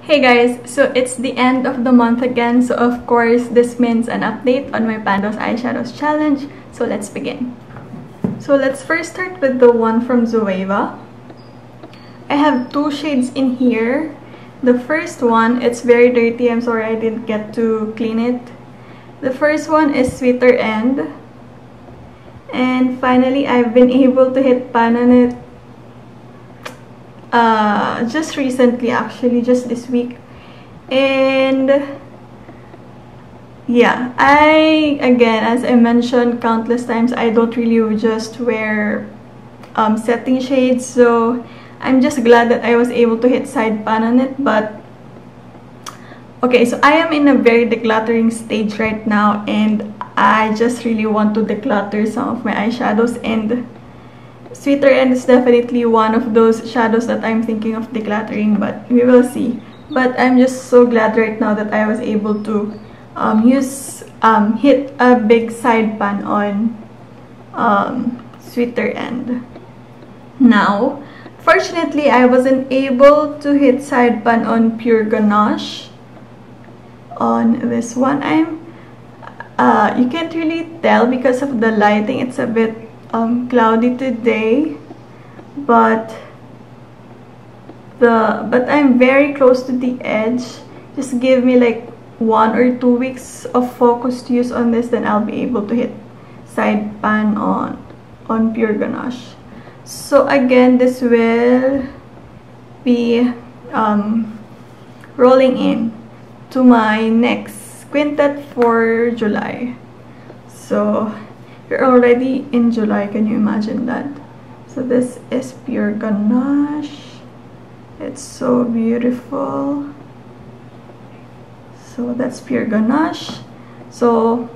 Hey guys, so it's the end of the month again, so of course this means an update on my Those Eyeshadows challenge, so let's begin. So let's first start with the one from Zoeva. I have two shades in here. The first one, it's very dirty, I'm sorry I didn't get to clean it. The first one is Sweeter End. And finally, I've been able to hit pan on it just recently, actually, just this week. And yeah, again, as I mentioned countless times, I don't really just wear setting shades, so I'm just glad that I was able to hit side pan on it. But okay, so I am in a very decluttering stage right now, and I just really want to declutter some of my eyeshadows, and Sweeter End is definitely one of those shadows that I'm thinking of decluttering, but we will see. But I'm just so glad right now that I was able to hit a big side pan on Sweeter End. Now, fortunately, I wasn't able to hit side pan on Pure Ganache on this one. You can't really tell because of the lighting. It's a bit cloudy today, but I'm very close to the edge. Just give me like 1 or 2 weeks of focused use on this, then I'll be able to hit side pan on Pure Ganache. So again, this will be rolling in to my next Quintet for July. So you're already in July, can you imagine that? So this is Pure Ganache. It's so beautiful. So that's Pure Ganache. So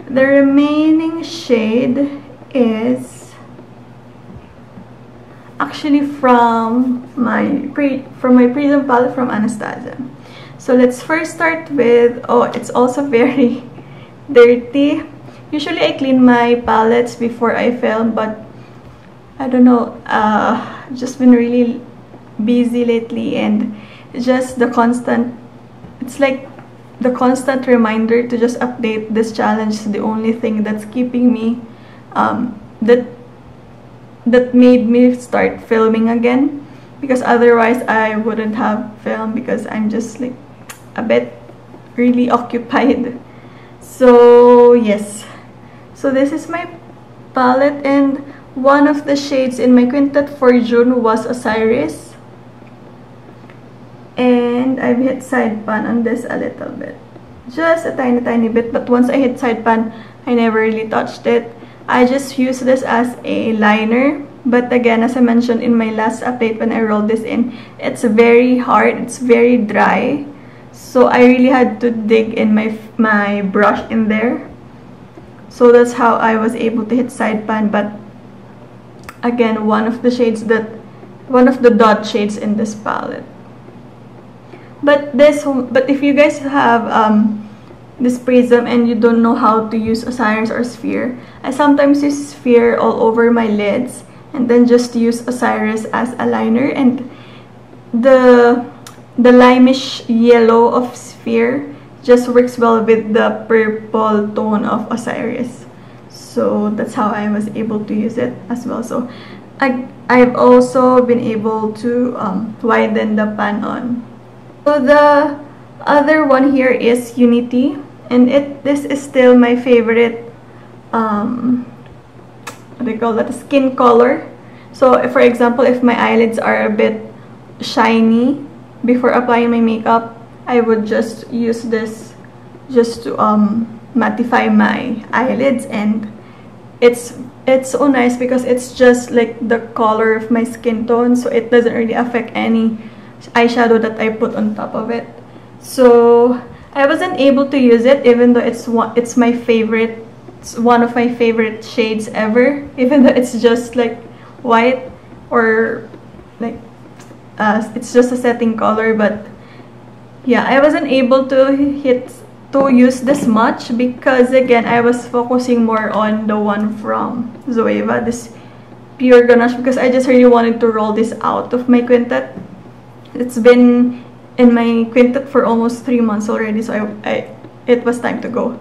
the remaining shade is actually from my Prism palette from Anastasia. So let's first start with, oh, it's also very dirty. Usually I clean my palettes before I film, but I don't know, just been really busy lately, and just it's like the constant reminder to just update this challenge is the only thing that's keeping me, that made me start filming again, because otherwise I wouldn't have filmed, because I'm just like a bit really occupied. So yes, so this is my palette, and one of the shades in my Quintet for June was Osiris, and I've hit side pan on this a little bit, just a tiny bit, but once I hit side pan, I never really touched it. I just use this as a liner, but again, as I mentioned in my last update when I rolled this in, it's very hard, it's very dry, so I really had to dig in my brush in there. So that's how I was able to hit side pan. But again, one of the dot shades in this palette. But if you guys have this Prism and you don't know how to use Osiris or Sphere, I sometimes use Sphere all over my lids and then just use Osiris as a liner, and the limeish yellow of Sphere just works well with the purple tone of Osiris. So that's how I was able to use it as well. So I've also been able to widen the pan on. So the other one here is Unity, and this is still my favorite what do you call that, skin color. So for example, if my eyelids are a bit shiny before applying my makeup, I would just use this just to mattify my eyelids, and it's so nice because it's just like the color of my skin tone, so it doesn't really affect any eyeshadow that I put on top of it. So I wasn't able to use it, even though it's my favorite. It's one of my favorite shades ever, even though it's just like white, or like it's just a setting color. But yeah, I wasn't able to use this much because again, I was focusing more on the one from Zoeva, this Pure Ganache, because I just really wanted to roll this out of my Quintet. It's been in my Quintet for almost 3 months already, so it was time to go.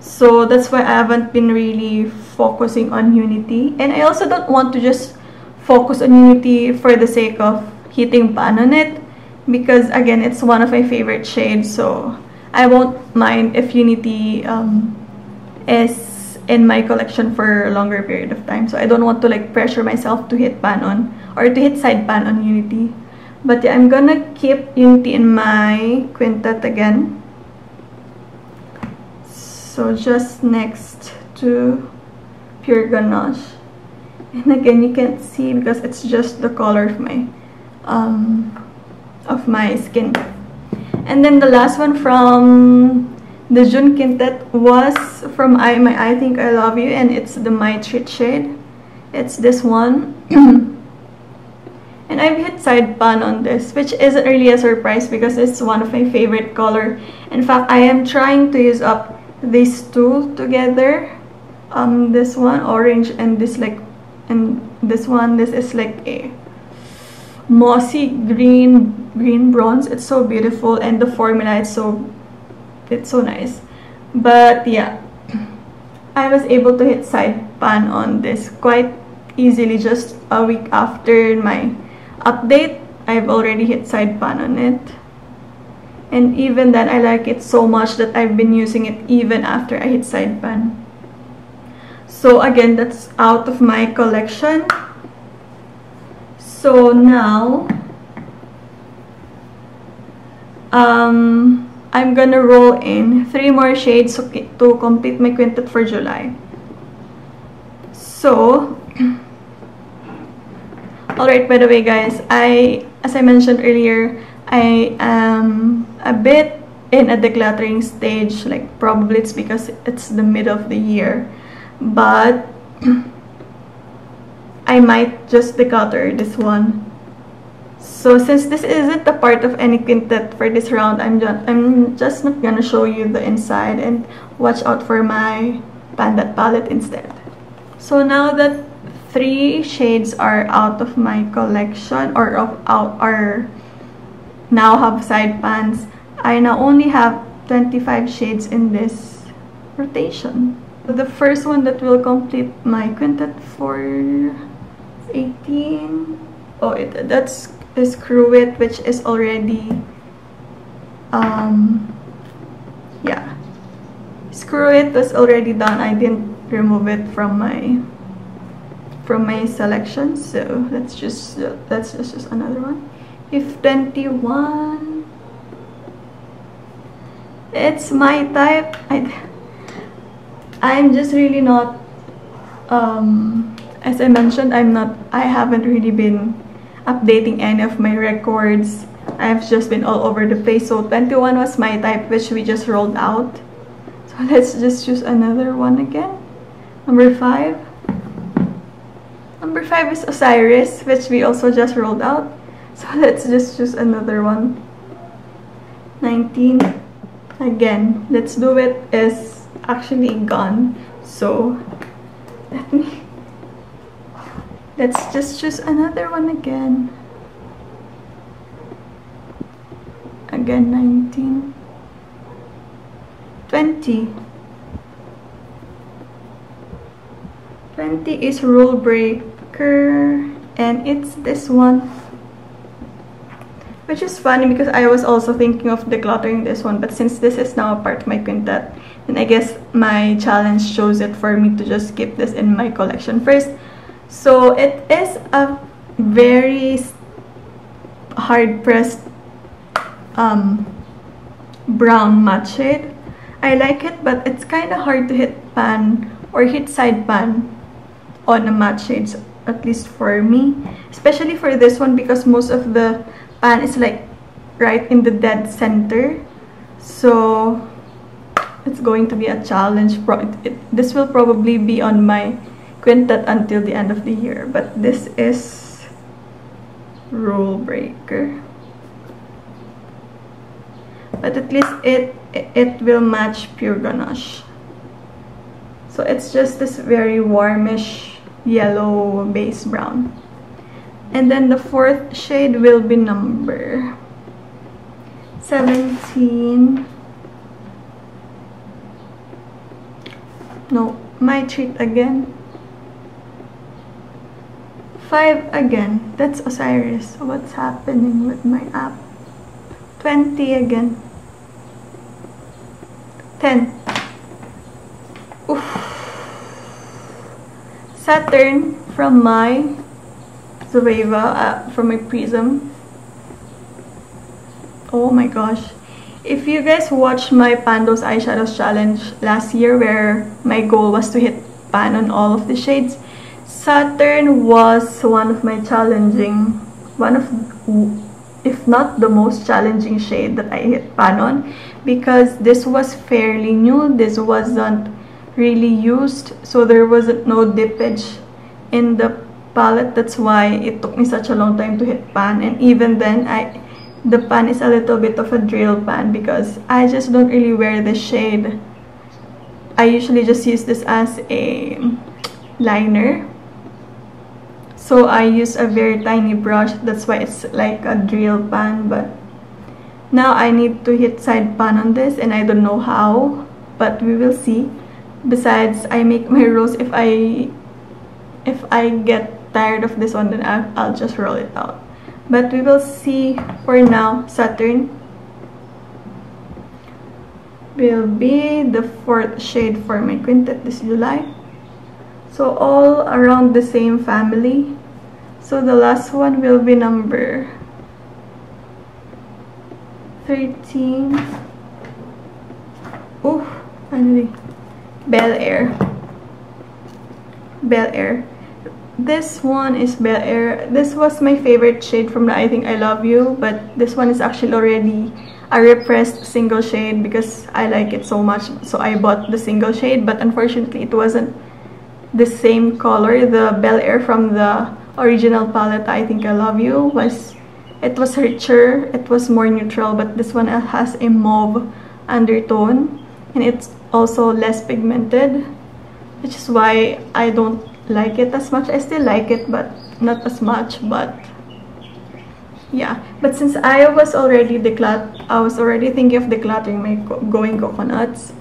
So that's why I haven't been really focusing on Unity. And I also don't want to just focus on Unity for the sake of hitting pan on it, because again, it's one of my favorite shades, so I won't mind if Unity is in my collection for a longer period of time. So I don't want to like pressure myself to hit pan on, or to hit side pan on Unity. But yeah, I'm gonna keep Unity in my Quintet again. So just next to Pure Ganache. And again, you can't see because it's just the color of my skin. And then the last one from the June Quintet was from I Think I Love You, and it's the My Treat shade. It's this one. And I've hit side pan on this, which isn't really a surprise because it's one of my favorite color. In fact, I am trying to use up these two together. This one orange, and this like, and this one, this is like a mossy green bronze. It's so beautiful, and the formula it's so nice. But yeah, I was able to hit side pan on this quite easily. Just a week after my update, I've already hit side pan on it. And even then, I like it so much that I've been using it even after I hit side pan. So again, that's out of my collection. So now, I'm gonna roll in 3 more shades to complete my Quintet for July. So, alright, by the way guys, as I mentioned earlier, I am a bit in a decluttering stage. Like, probably it's because it's the middle of the year, but I might just declutter this one. So since this isn't a part of any Quintet for this round, I'm just not gonna show you the inside, and watch out for my Pandat palette instead. So now that 3 shades are out of my collection, or now have side pans, I now only have 25 shades in this rotation. The first one that will complete my Quintet for 18, that's Screw It, which is already yeah, Screw It was already done. I didn't remove it from my selection, so that's just another one. If 21, it's my type. I'm just really not, as I mentioned, I haven't really been updating any of my records. I've just been all over the place. So 21 was my type, which we just rolled out. So let's just choose another one again. Number 5. Number 5 is Osiris, which we also just rolled out. So let's just choose another one. 19. Again, Let's Do It is actually gone. So let's just choose another one again. Again, 19. 20. 20 is Rule Breaker, and it's this one. Which is funny because I was also thinking of decluttering this one, but since this is now a part of my Quintet, then I guess my challenge shows it for me to just keep this in my collection first. So it is a very hard-pressed brown matte shade. I like it, but it's kind of hard to hit pan or hit side pan on a matte shades, at least for me. Especially for this one, because most of the pan is like right in the dead center. So it's going to be a challenge. This will probably be on my Quintet until the end of the year. But this is Rule Breaker. But at least it will match Pure Ganache. So it's just this very warmish yellow base brown. And then the 4th shade will be number 17. No, my treat again. 5 again. That's Osiris. What's happening with my app? 20 again. 10. Oof. Saturn from my zoeva, from my Prism. Oh my gosh. If you guys watched my Those Eyeshadows challenge last year, where my goal was to hit pan on all of the shades, Saturn was one of my challenging, if not the most challenging shade that I hit pan on, because this was fairly new. This wasn't really used, so there wasn't no dippage in the palette. That's why it took me such a long time to hit pan, and even then the pan is a little bit of a drill pan because I just don't really wear this shade. I usually just use this as a liner, so I use a very tiny brush. That's why it's like a drill pan. But now I need to hit side pan on this, and I don't know how, but we will see. Besides, I make my rolls. If I get tired of this one, then I'll just roll it out. But we will see. For now, Saturn will be the 4th shade for my Quintet this July. So all around the same family. So the last one will be number 13. Oh, finally. Belaire. Belaire. This one is Belaire. This was my favorite shade from the I Think I Love You, but this one is actually already a repressed single shade because I like it so much. So I bought the single shade, but unfortunately it wasn't the same color. The Belaire from the original palette I Think I Love You was richer, it was more neutral, but this one has a mauve undertone, and it's also less pigmented, which is why I don't like it as much. I still like it, but not as much. But yeah, but since I was already thinking of decluttering my Going Coconuts,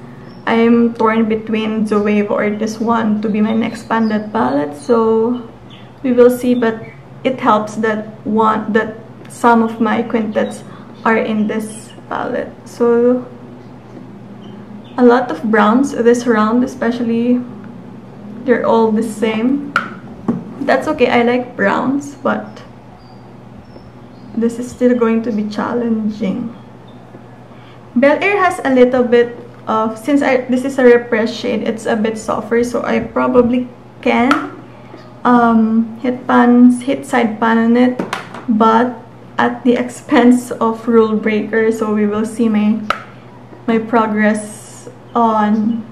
I'm torn between zoeva or this one to be my next panded palette. So we will see, but it helps that some of my quintets are in this palette. So a lot of browns this round, especially. They're all the same. That's okay, I like browns, but this is still going to be challenging. Belaire has a little bit of, since this is a repressed shade, it's a bit softer, so I probably can hit side pan on it, but at the expense of rule breaker. So we will see my progress on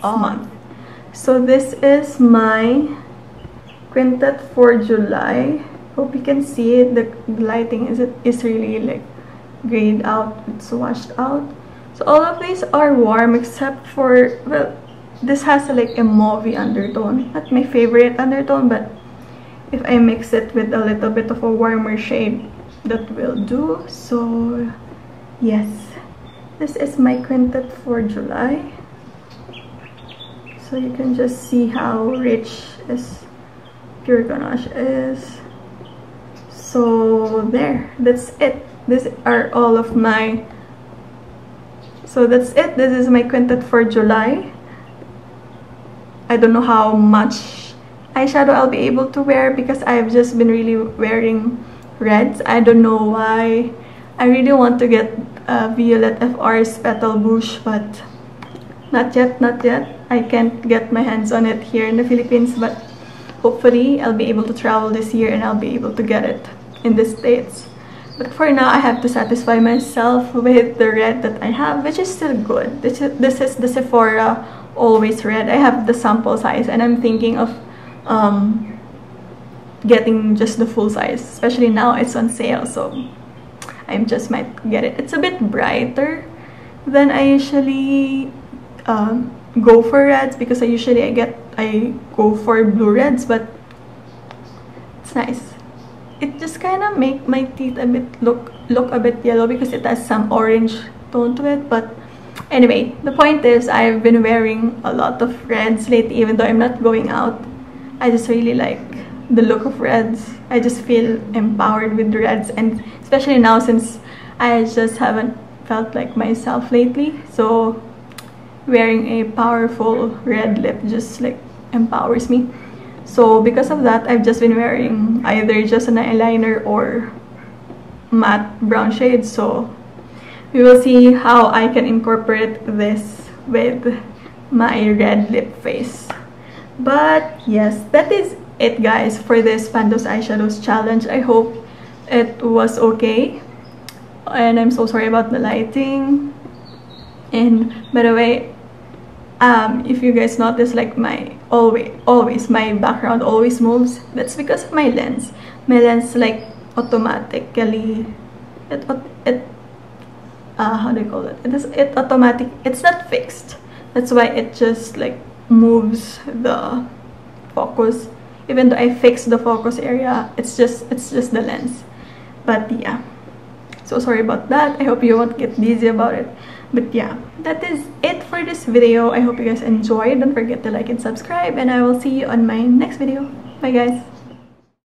month. So this is my Quintet for July. Hope you can see it. The lighting is really like grayed out. It's washed out. So all of these are warm except for, well, this has like a mauvey undertone. Not my favorite undertone, but if I mix it with a little bit of a warmer shade, that will do. So yes, this is my Quintet for July. So you can just see how rich this pure Ganache is. So there, that's it. These are all of my, so that's it. This is my Quintet for July. I don't know how much eyeshadow I'll be able to wear because I've just been really wearing reds. I don't know why. I really want to get Violet FR's Petal Bouche, but not yet, not yet. I can't get my hands on it here in the Philippines, but hopefully I'll be able to travel this year and I'll be able to get it in the States. But for now, I have to satisfy myself with the red that I have, which is still good. This is the Sephora Always red. I have the sample size, and I'm thinking of getting just the full size, especially now it's on sale, so I just might get it. It's a bit brighter than I usually go for reds, because I go for blue reds, but it's nice. it just kind of make my teeth a bit look a bit yellow because it has some orange tone to it. But anyway, the point is I've been wearing a lot of reds lately, even though I'm not going out. I just really like the look of reds. I just feel empowered with reds, and especially now since I just haven't felt like myself lately, so wearing a powerful red lip just like empowers me. So because of that, I've just been wearing either just an eyeliner or matte brown shades. So we will see how I can incorporate this with my red lip face. But yes, that is it guys for this Those Eyeshadows challenge. I hope it was okay, and I'm so sorry about the lighting. And by the way, if you guys notice, like my always my background always moves, that's because of my lens. My lens like automatically how do you call it? It automatic. It's not fixed. That's why it just like moves the focus. Even though I fixed the focus area, it's just the lens. But yeah, so sorry about that. I hope you won't get dizzy about it. But yeah, that is it for this video. I hope you guys enjoyed. Don't forget to like and subscribe, and I will see you on my next video. Bye guys.